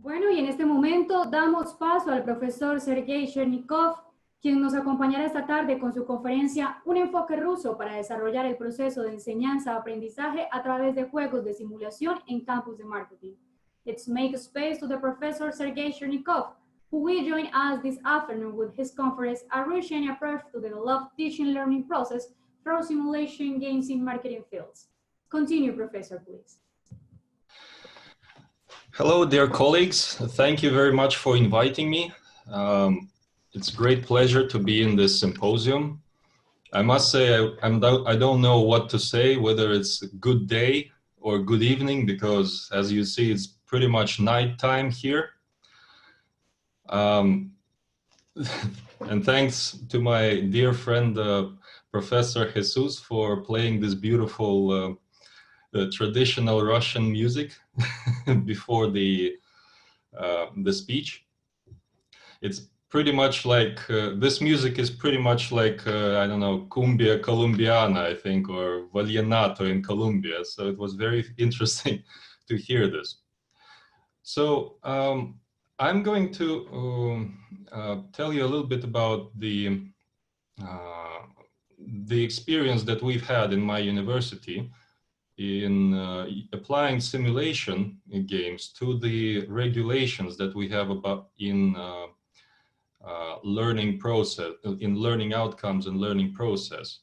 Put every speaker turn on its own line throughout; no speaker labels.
Bueno, y en este momento damos paso al profesor Sergei Chernikov, quien nos acompañará esta tarde con su conferencia Un enfoque ruso para desarrollar el proceso de enseñanza-aprendizaje a través de juegos de simulación en campus de marketing. Let's make a space to the professor Sergei Chernikov, who will join us this afternoon with his conference, A Russian Approach to the Develop Teaching Learning Process through Simulation Games in Marketing Fields. Continue, Professor, please.
Hello, dear colleagues. Thank you very much for inviting me. It's a great pleasure to be in this symposium. I must say I don't know what to say, whether it's a good day or good evening, because as you see, it's pretty much nighttime here. And thanks to my dear friend, Professor Jesus, for playing this beautiful traditional Russian music before the speech. It's pretty much like this music is pretty much like I don't know, cumbia colombiana, I think, or vallenato in Colombia. So it was very interesting to hear this. So I'm going to tell you a little bit about the experience that we've had in my university in applying simulation games to the regulations that we have about in learning process, in learning outcomes and learning process.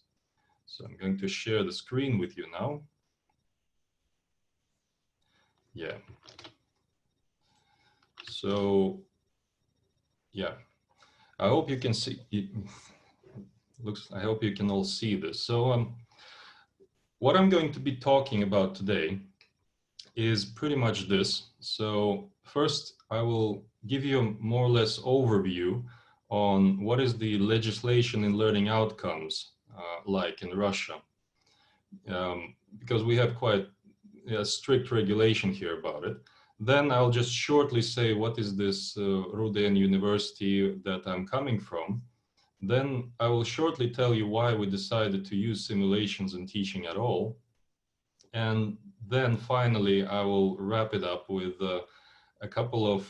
So I'm going to share the screen with you now. Yeah. So, yeah, I hope you can see it. I hope you can all see this. So, what I'm going to be talking about today is pretty much this. So first, I will give you a more or less overview on what is the legislation in learning outcomes like in Russia, because we have quite a strict regulation here about it. Then I'll just shortly say what is this Ruden University that I'm coming from. Then I will shortly tell you why we decided to use simulations in teaching at all. And then finally, I will wrap it up with a couple of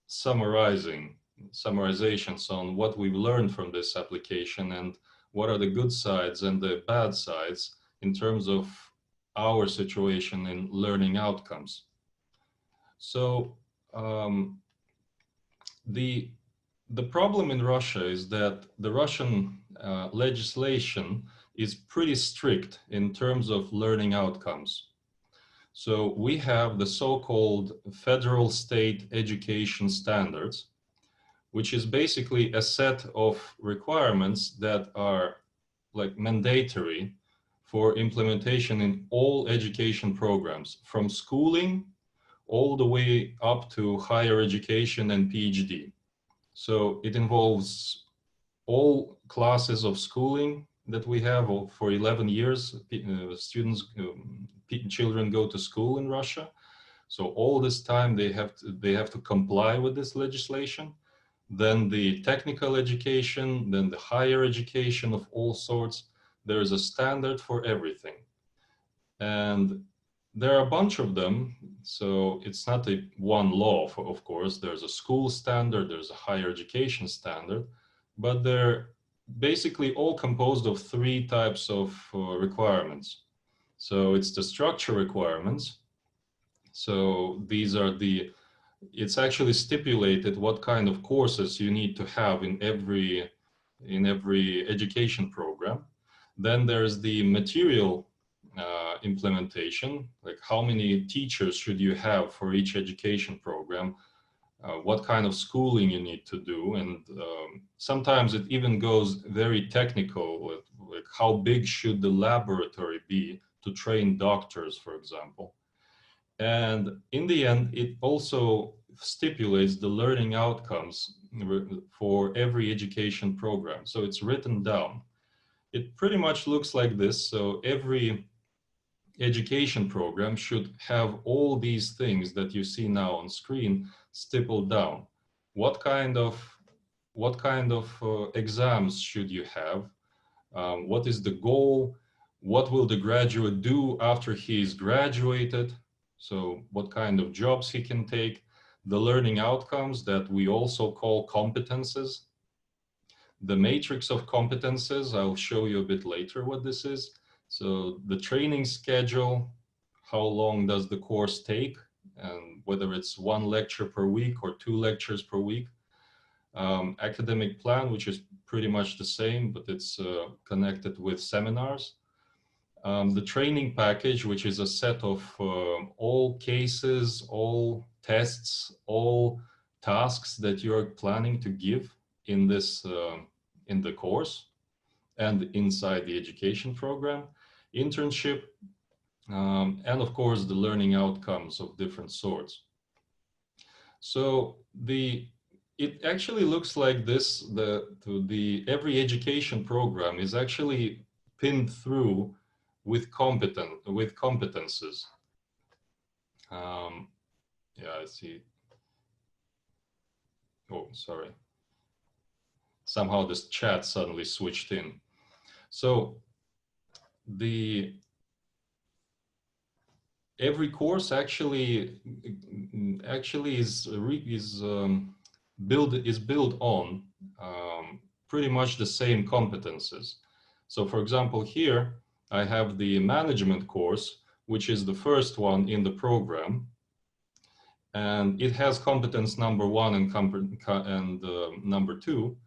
summarizations on what we've learned from this application and what are the good sides and the bad sides in terms of our situation in learning outcomes. So the problem in Russia is that the Russian legislation is pretty strict in terms of learning outcomes. So we have the so-called federal state education standards, which is basically a set of requirements that are like mandatory for implementation in all education programs, from schooling all the way up to higher education and PhD. So it involves all classes of schooling that we have for 11 years. Children go to school in Russia. So all this time they have to comply with this legislation. Then the technical education, then the higher education of all sorts. There is a standard for everything. And there are a bunch of them, so it's not a one law, of course. There's a school standard, there's a higher education standard, but they're basically all composed of three types of requirements. So it's the structure requirements. So these are it's actually stipulated what kind of courses you need to have in every education program. Then there's the material implementation, like how many teachers should you have for each education program, what kind of schooling you need to do, and sometimes it even goes very technical, like how big should the laboratory be to train doctors, for example. And in the end, it also stipulates the learning outcomes for every education program. So it's written down. It pretty much looks like this. So every education program should have all these things that you see now on screen stippled down. What kind of exams should you have? What is the goal? What will the graduate do after he's graduated? So what kind of jobs he can take? the learning outcomes that we also call competences, the matrix of competences. I'll show you a bit later what this is. So the training schedule, how long does the course take, and whether it's 1 lecture per week or 2 lectures per week. Academic plan, which is pretty much the same, but it's connected with seminars. The training package, which is a set of all cases, all tests, all tasks that you're planning to give in this in the course and inside the education program, internship, and of course the learning outcomes of different sorts. So it actually looks like this. Every education program is actually pinned through with competences. Yeah, I see. Oh, sorry. Somehow this chat suddenly switched in. So every course actually is built on pretty much the same competences. So for example, here I have the management course, which is the first one in the program, and it has competence number 1 and number 2.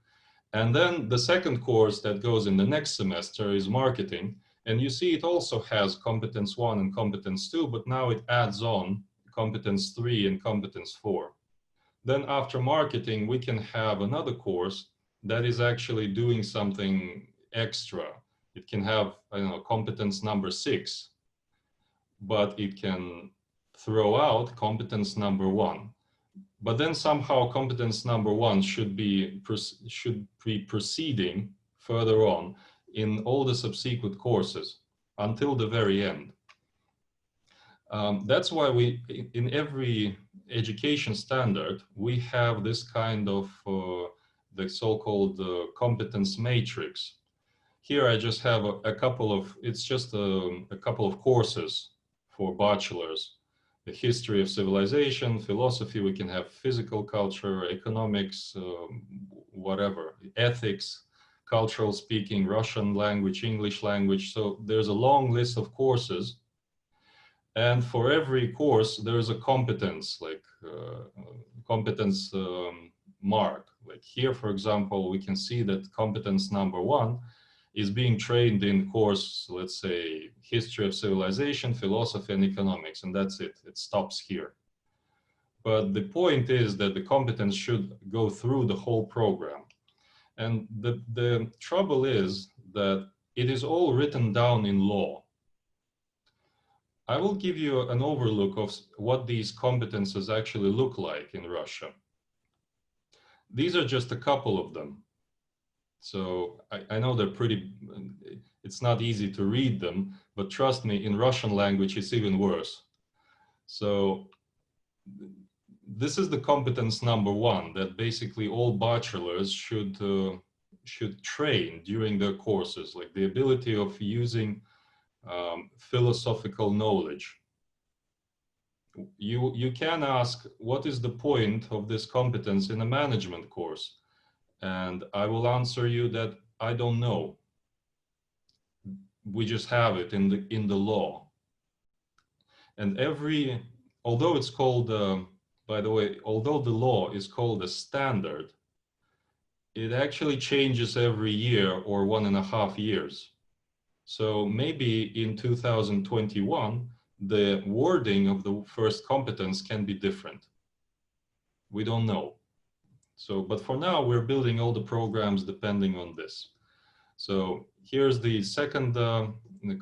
And then the second course that goes in the next semester is marketing. And you see it also has competence 1 and competence 2, but now it adds on competence 3 and competence 4. Then after marketing, we can have another course that is actually doing something extra. It can have, I don't know, competence number 6, but it can throw out competence number 1. But then somehow competence number 1 should be proceeding further on in all the subsequent courses until the very end. That's why in every education standard, we have this kind of the so-called competence matrix. Here I just have a couple of, it's just a couple of courses for bachelors. The history of civilization, philosophy, we can have physical culture, economics, whatever, ethics, cultural speaking, Russian language, English language. So there's a long list of courses. And for every course, there's a competence, like competence mark. Like here, for example, we can see that competence number 1 is being trained in course, let's say, history of civilization, philosophy, and economics, and that's it. It stops here. But the point is that the competence should go through the whole program. And the trouble is that it is all written down in law. I will give you an overlook of what these competences actually look like in Russia. These are just a couple of them. So I know they're pretty, it's not easy to read them, but trust me, in Russian language, it's even worse. So this is the competence number 1 that basically all bachelors should train during their courses, like the ability of using philosophical knowledge. You can ask, what is the point of this competence in a management course? And I will answer you that I don't know. We just have it in the law. And although it's called, by the way, although the law is called a standard, it actually changes every year or 1.5 years. So maybe in 2021, the wording of the first competence can be different. We don't know. So, but for now, we're building all the programs depending on this. So here's the second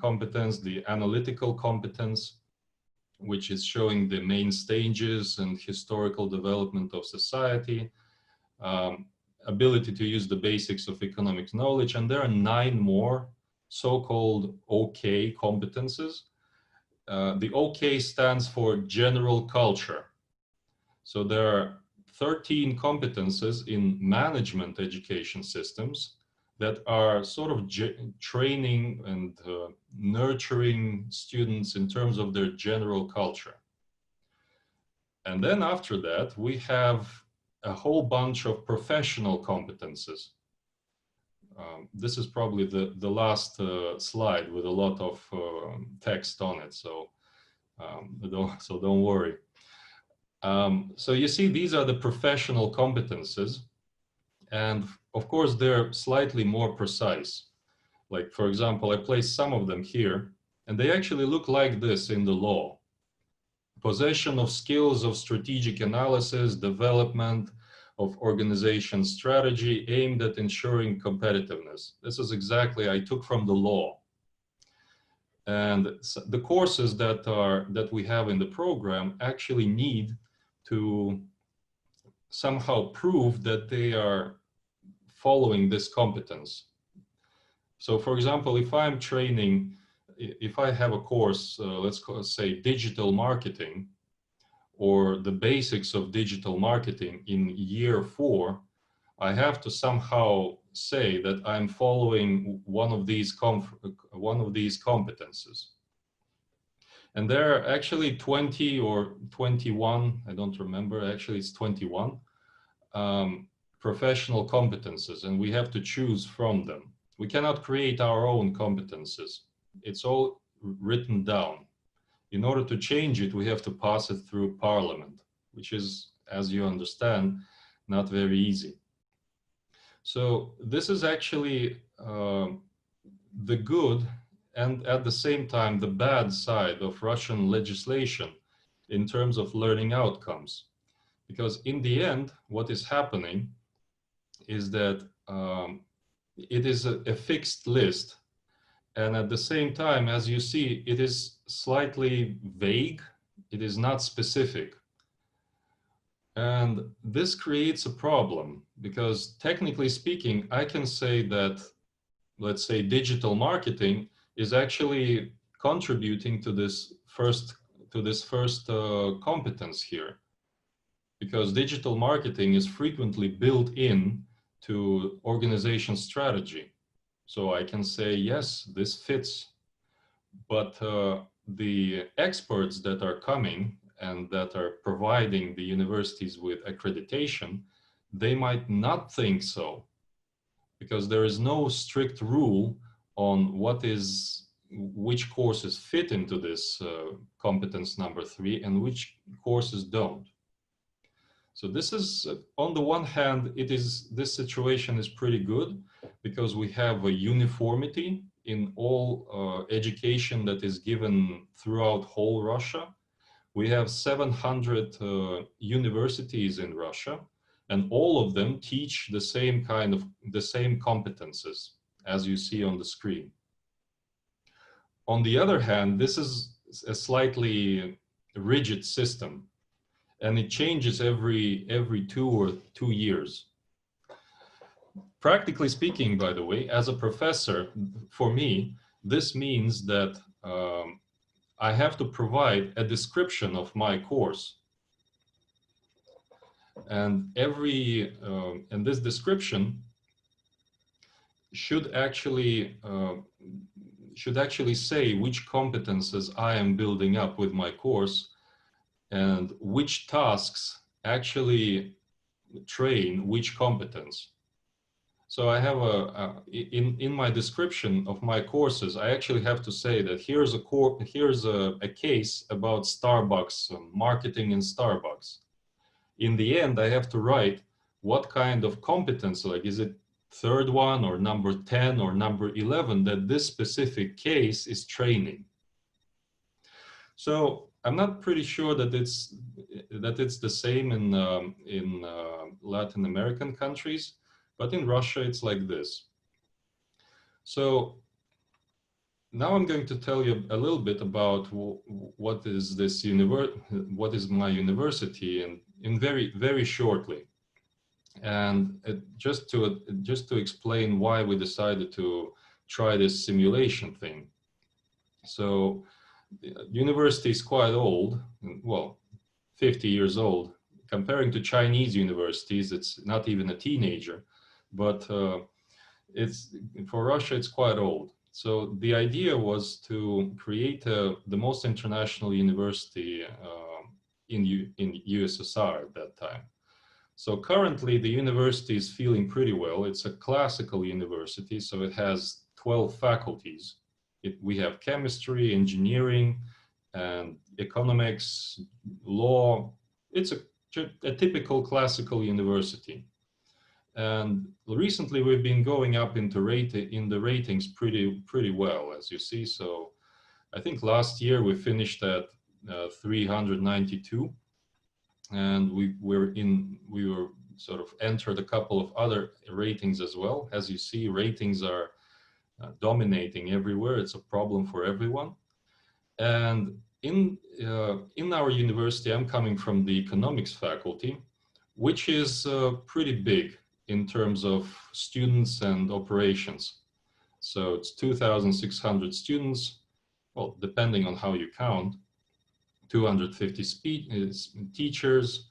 competence, the analytical competence, which is showing the main stages and historical development of society, ability to use the basics of economic knowledge. And there are 9 more so-called OK competences. The OK stands for general culture. So there are 13 competences in management education systems that are sort of training and nurturing students in terms of their general culture. And then after that, we have a whole bunch of professional competences. This is probably the last slide with a lot of text on it, so don't worry. So you see, these are the professional competences, and of course they're slightly more precise. Like, for example, I placed some of them here, and they actually look like this in the law. Possession of skills of strategic analysis, development of organization strategy aimed at ensuring competitiveness. This is exactly, I took from the law. And the courses that we have in the program actually need to somehow prove that they are following this competence. So for example, if I'm training, if I have a course, let's say digital marketing, or the basics of digital marketing in year 4, I have to somehow say that I'm following one of these competences. And there are actually 20 or 21, I don't remember, actually it's 21 professional competences, and we have to choose from them. We cannot create our own competences. It's all written down. In order to change it, we have to pass it through Parliament, which is, as you understand, not very easy. So this is actually the good and at the same time the bad side of Russian legislation in terms of learning outcomes. Because in the end, what is happening is that it is a fixed list. And at the same time, as you see, it is slightly vague. It is not specific. And this creates a problem because technically speaking, I can say that, let's say, digital marketing is actually contributing to this first competence here, because digital marketing is frequently built in to organization strategy. So I can say, yes, this fits, but the experts that are coming and that are providing the universities with accreditation, they might not think so, because there is no strict rule on which courses fit into this competence number 3 and which courses don't. So this is, on the one hand, this situation is pretty good because we have a uniformity in all education that is given throughout whole Russia. We have 700 universities in Russia, and all of them teach the same competences as you see on the screen. On the other hand, this is a slightly rigid system, and it changes every 2 years. Practically speaking, by the way, as a professor, for me, this means that I have to provide a description of my course. And and this description should actually say which competences I am building up with my course and which tasks actually train which competence. So I have in my description of my courses, I actually have to say that here's a case about Starbucks, marketing in Starbucks. In the end, I have to write what kind of competence, like is it third one or number 10 or number 11 that this specific case is training. So I'm not pretty sure that it's the same in Latin American countries, but in Russia it's like this. So now I'm going to tell you a little bit about what is my university, and in very shortly, and just to explain why we decided to try this simulation thing. So the university is quite old, well, 50 years old. Comparing to Chinese universities, it's not even a teenager, but for Russia, it's quite old. So the idea was to create the most international university in USSR at that time. So currently the university is feeling pretty well. It's a classical university, so it has 12 faculties. We have chemistry, engineering, and economics, law. It's a typical classical university. And recently we've been going up in the ratings pretty well, as you see. So I think last year we finished at 392, and we were sort of entered a couple of other ratings as well. As you see, ratings are dominating everywhere. It's a problem for everyone. And in our university, I'm coming from the economics faculty, which is pretty big in terms of students and operations. So it's 2,600 students, well, depending on how you count, 250 teachers,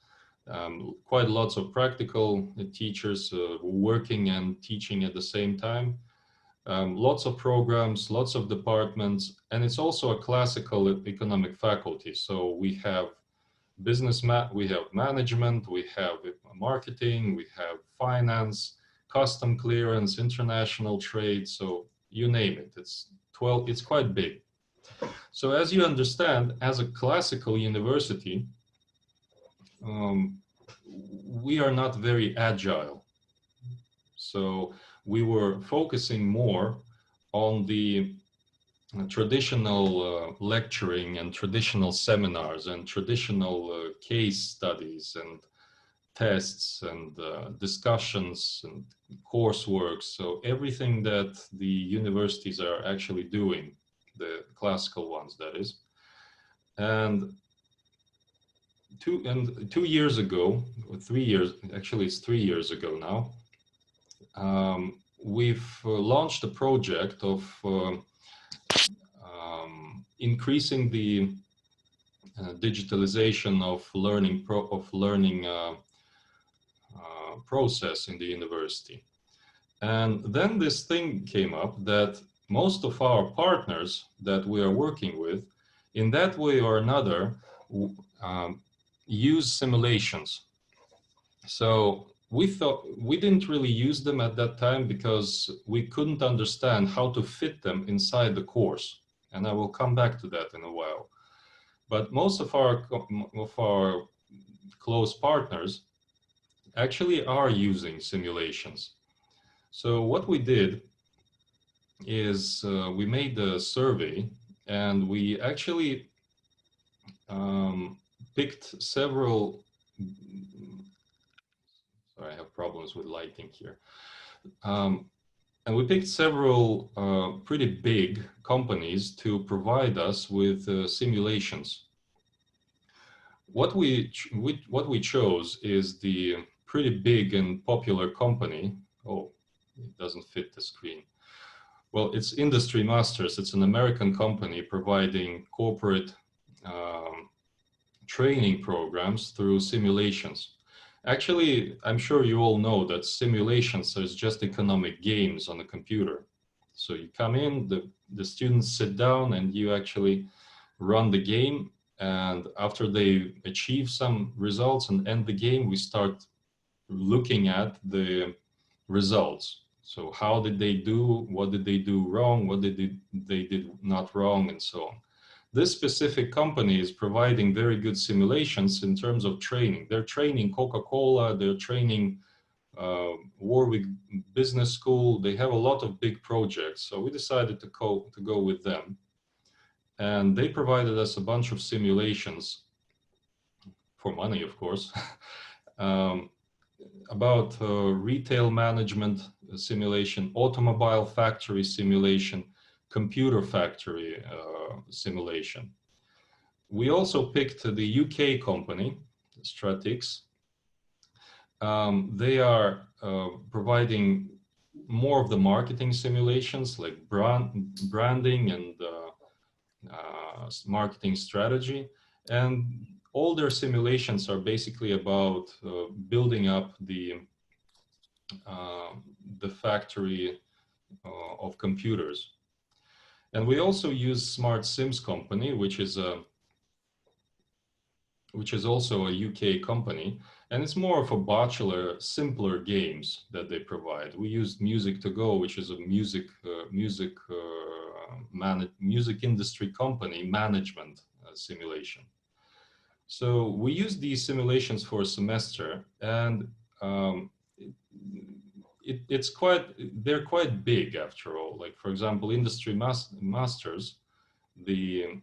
quite lots of practical teachers working and teaching at the same time, lots of programs, lots of departments, and it's also a classical economic faculty. So we have we have management, we have marketing, we have finance, custom clearance, international trade, so you name it. It's quite big. So as you understand, as a classical university, we are not very agile. So we were focusing more on the traditional lecturing and traditional seminars and traditional case studies and tests and discussions and coursework. So everything that the universities are actually doing, the classical ones, that is. And 2 years ago, or 3 years, actually it's 3 years ago now, we've launched a project of increasing the digitalization of learning process in the university. And then this thing came up that most of our partners that we are working with, in that way or another, use simulations. So we thought we didn't really use them at that time because we couldn't understand how to fit them inside the course. And I will come back to that in a while. But most of our close partners actually are using simulations. So what we did is we made a survey, and we actually picked several. Sorry, I have problems with lighting here. And we picked several pretty big companies to provide us with simulations. What we chose is the pretty big and popular company. Oh, it doesn't fit the screen. Well, it's Industry Masters. It's an American company providing corporate training programs through simulations. Actually, I'm sure you all know that simulations is just economic games on a computer. So you come in, the students sit down, and you actually run the game. And after they achieve some results and end the game, we start looking at the results. So how did they do? What did they do wrong? What did they did not wrong, and so on. This specific company is providing very good simulations in terms of training. They're training Coca-Cola, they're training Warwick Business School. They have a lot of big projects. So we decided to go with them. And they provided us a bunch of simulations, for money, of course, about retail management simulation, automobile factory simulation, computer factory simulation. We also picked the UK company, Stratix. They are providing more of the marketing simulations, like branding and marketing strategy. And all their simulations are basically about building up the factory of computers. And we also use Smart Sims company, which is a which is also a UK company, and it's more of a bachelor, simpler games that they provide. We used Music to Go, which is a music industry company management simulation. So we use these simulations for a semester, and they're quite big after all. Like, for example, industry masters, the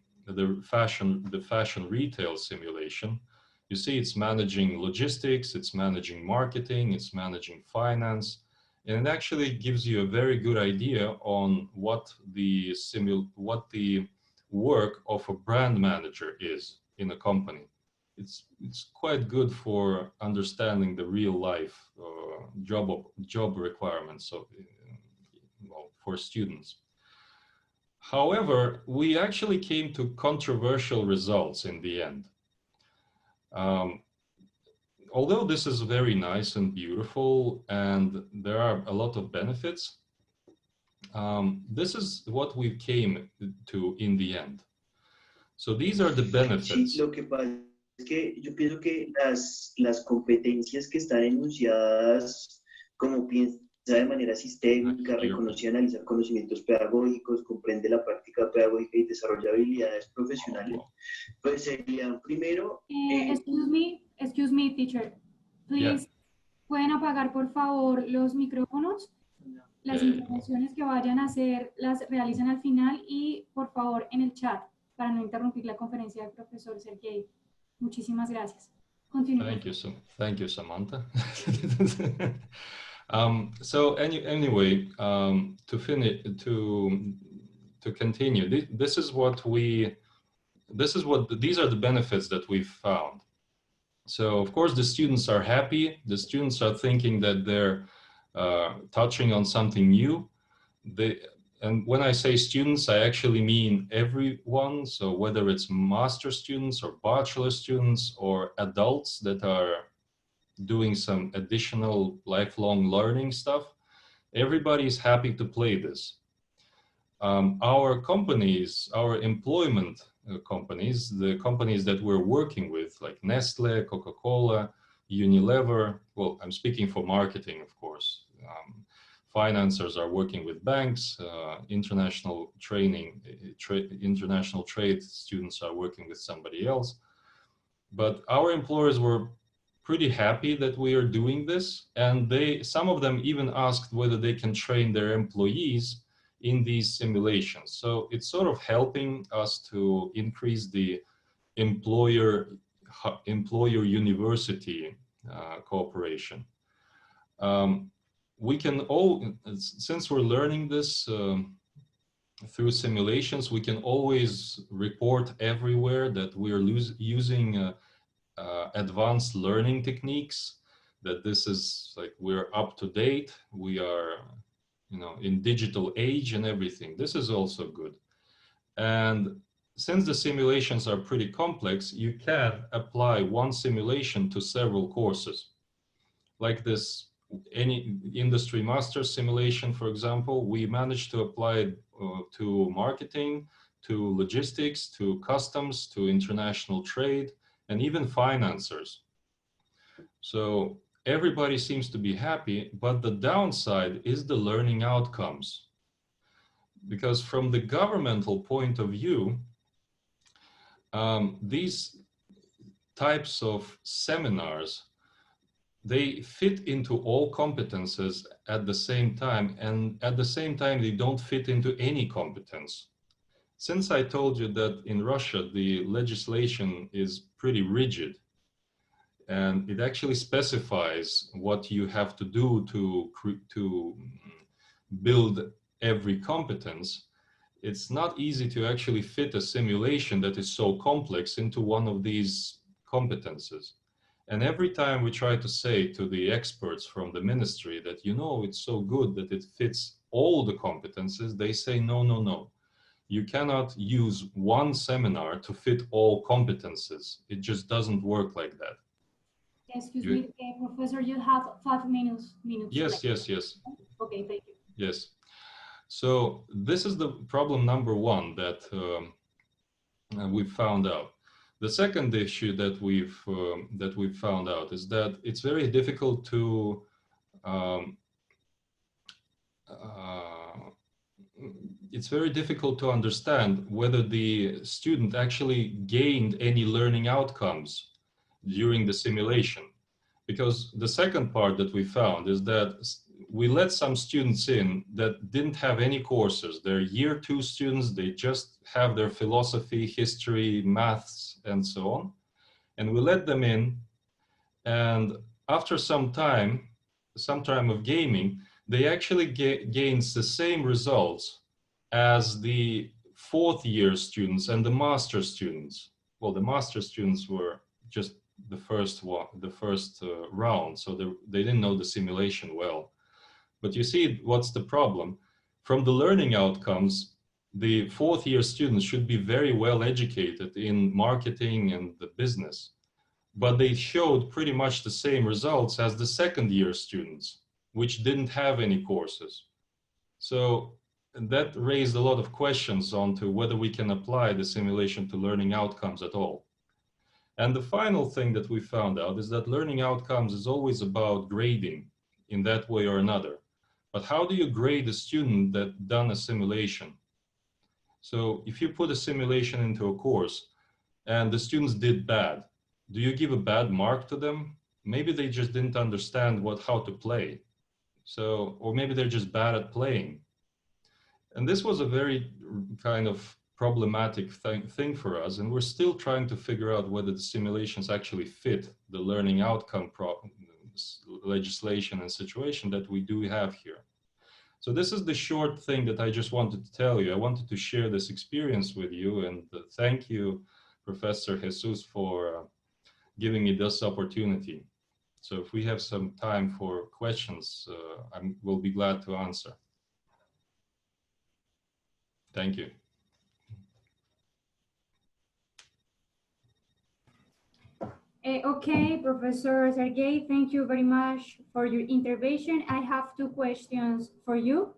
fashion retail simulation, you see it's managing logistics, it's managing marketing, it's managing finance, and it actually gives you a very good idea on what the work of a brand manager is in a company. It's quite good for understanding the real life job requirements of, well, for students. However, we actually came to controversial results in the end. Although this is very nice and beautiful and there are a lot of benefits, this is what we came to in the end. So these are the benefits.
Sí, lo que pasa es que yo pienso que las competencias que están enunciadas como piensa de manera sistémica, reconoce y analiza conocimientos pedagógicos, comprende la práctica pedagógica y desarrolla habilidades profesionales, pues serían primero...
Excuse me, teacher. Please, ¿pueden apagar por favor los micrófonos? Las intervenciones que vayan a hacer las realicen al final y por favor en el chat para no interrumpir la conferencia del profesor Sergei. Muchísimas gracias. Continúe.
Thank you, Samantha. So anyway, to continue, these are the benefits that we've found. So of course the students are happy. The students are thinking that they're touching on something new. And when I say students, I actually mean everyone. So whether it's master students or bachelor students or adults that are doing some additional lifelong learning stuff, everybody is happy to play this. Our companies, our employment companies, the companies that we're working with, like Nestle, Coca-Cola, Unilever, well, I'm speaking for marketing, of course. Financiers are working with banks, international trade students are working with somebody else. But our employers were pretty happy that we are doing this, and some of them even asked whether they can train their employees in these simulations. So it's sort of helping us to increase the employer-university cooperation. We can since we're learning this through simulations, we can always report everywhere that we are using advanced learning techniques, that this is like we're up to date, we are, you know, in digital age and everything. This is also good. And since the simulations are pretty complex, you can apply one simulation to several courses. Like this, any industry master simulation, for example, we managed to apply it to marketing, to logistics, to customs, to international trade, and even financiers. So everybody seems to be happy, but the downside is the learning outcomes. Because from the governmental point of view, these types of seminars, they fit into all competences at the same time, and at the same time they don't fit into any competence. Since I told you that in Russia the legislation is pretty rigid, and it actually specifies what you have to do to build every competence, it's not easy to actually fit a simulation that is so complex into one of these competences. And every time we try to say to the experts from the ministry that, you know, it's so good that it fits all the competences, they say, no, no, no. You cannot use one seminar to fit all competences. It just doesn't work like that.
Excuse me, Professor, you have 5 minutes.
Yes, yes, yes.
Okay, thank you.
Yes. So this is the problem number one that we found out. The second issue that we've found out is that it's very difficult to understand whether the student actually gained any learning outcomes during the simulation. Because the second part that we found is that we let some students in that didn't have any courses. They're year 2 students, they just have their philosophy, history, maths, and so on. And we let them in, and after some time of gaming, they actually gains the same results as the 4th year students and the master students. Well, the master students were just the first round, so they didn't know the simulation well. But you see, what's the problem? From the learning outcomes, the 4th year students should be very well educated in marketing and the business, but they showed pretty much the same results as the 2nd year students, which didn't have any courses. So that raised a lot of questions onto whether we can apply the simulation to learning outcomes at all. And the final thing that we found out is that learning outcomes is always about grading in that way or another. But how do you grade a student that done a simulation? So if you put a simulation into a course and the students did bad, do you give a bad mark to them? Maybe they just didn't understand how to play. So, or maybe they're just bad at playing. And this was a very kind of problematic thing for us, and we're still trying to figure out whether the simulations actually fit the learning outcome legislation and situation that we do have here. So this is the short thing that I just wanted to tell you. I wanted to share this experience with you, and thank you, Professor Jesus, for giving me this opportunity. So if we have some time for questions, I will be glad to answer. Thank you.
Okay, Professor Sergei, thank you very much for your intervention. I have 2 questions for you.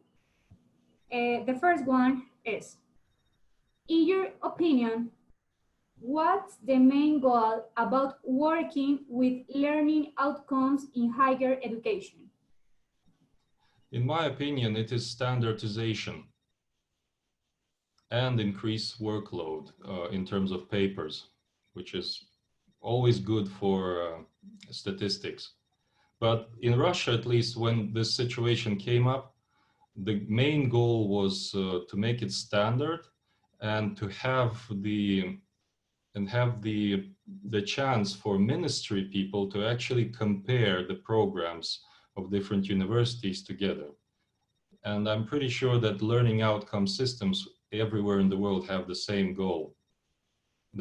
The first one is, in your opinion, what's the main goal about working with learning outcomes in higher education?
In my opinion, it is standardization and increased workload in terms of papers, which is always good for statistics. But in Russia, at least, when this situation came up, the main goal was to make it standard and to have the chance for ministry people to actually compare the programs of different universities together. And I'm pretty sure that learning outcome systems everywhere in the world have the same goal.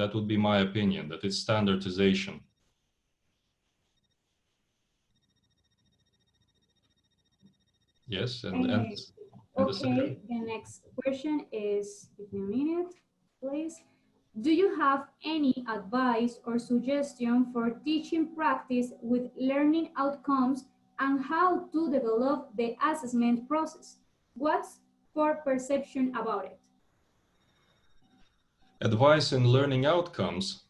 That would be my opinion, that it's standardization. Yes, and
okay, the next question is, give me a minute, please. Do you have any advice or suggestion for teaching practice with learning outcomes and how to develop the assessment process? What's your perception about it?
Advice in learning outcomes.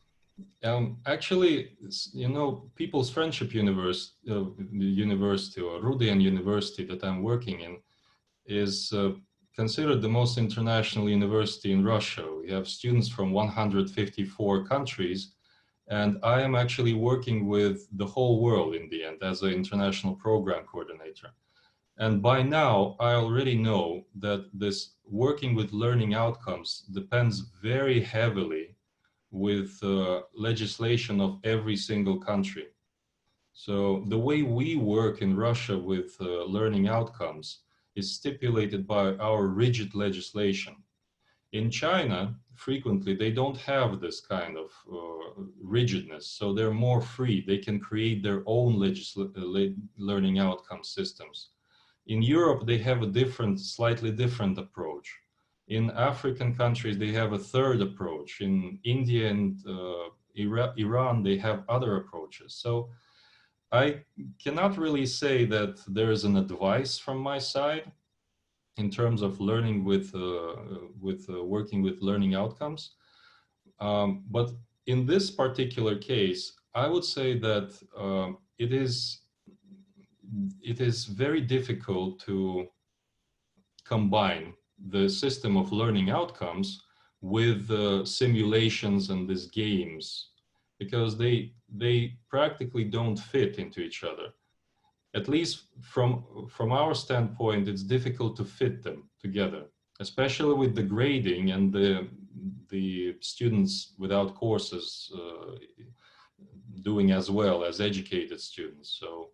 Actually, you know, People's Friendship University or Rudian University that I'm working in is considered the most international university in Russia. We have students from 154 countries, and I am actually working with the whole world in the end as an international program coordinator. And by now, I already know that this working with learning outcomes depends very heavily with legislation of every single country. So the way we work in Russia with learning outcomes is stipulated by our rigid legislation. In China, frequently, they don't have this kind of rigidness, so they're more free. They can create their own learning outcome systems. In Europe, they have a slightly different approach. In African countries, they have a third approach. In India and Iran, they have other approaches. So I cannot really say that there is an advice from my side in terms of learning with working with learning outcomes. But in this particular case, I would say that it is very difficult to combine the system of learning outcomes with simulations and these games, because they practically don't fit into each other. At least from our standpoint, it's difficult to fit them together, especially with the grading and the students without courses doing as well as educated students. So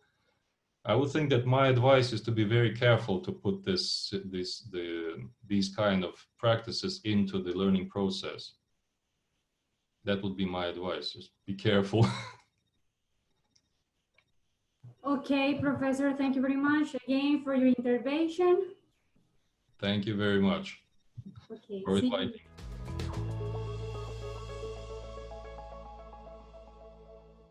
I would think that my advice is to be very careful to put these kind of practices into the learning process. That would be my advice. Just be careful.
Okay, Professor, thank you very much again for your intervention.
Thank you very much
Okay,
for inviting me.